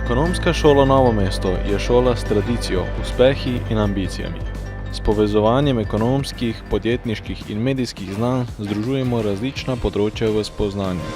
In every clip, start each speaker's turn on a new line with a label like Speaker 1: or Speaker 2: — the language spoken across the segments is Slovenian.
Speaker 1: Ekonomska šola Novo mesto je šola s tradicijo, uspehi in ambicijami. S povezovanjem ekonomskih, podjetniških in medijskih znanj združujemo različna področja v spoznanju.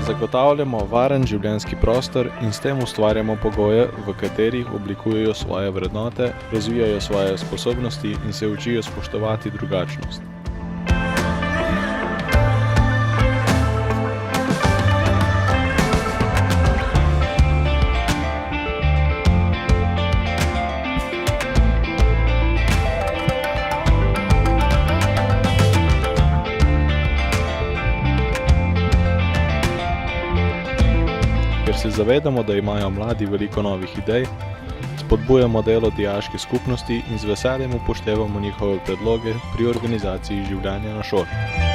Speaker 1: Zagotavljamo varen življenjski prostor in s tem ustvarjamo pogoje, v katerih oblikujejo svoje vrednote, razvijajo svoje sposobnosti in se učijo spoštovati drugačnost. Ker se zavedamo, da imajo mladi veliko novih idej, spodbujamo delo dijaške skupnosti in z veseljem upoštevamo njihove predloge pri organizaciji življenja na šoli.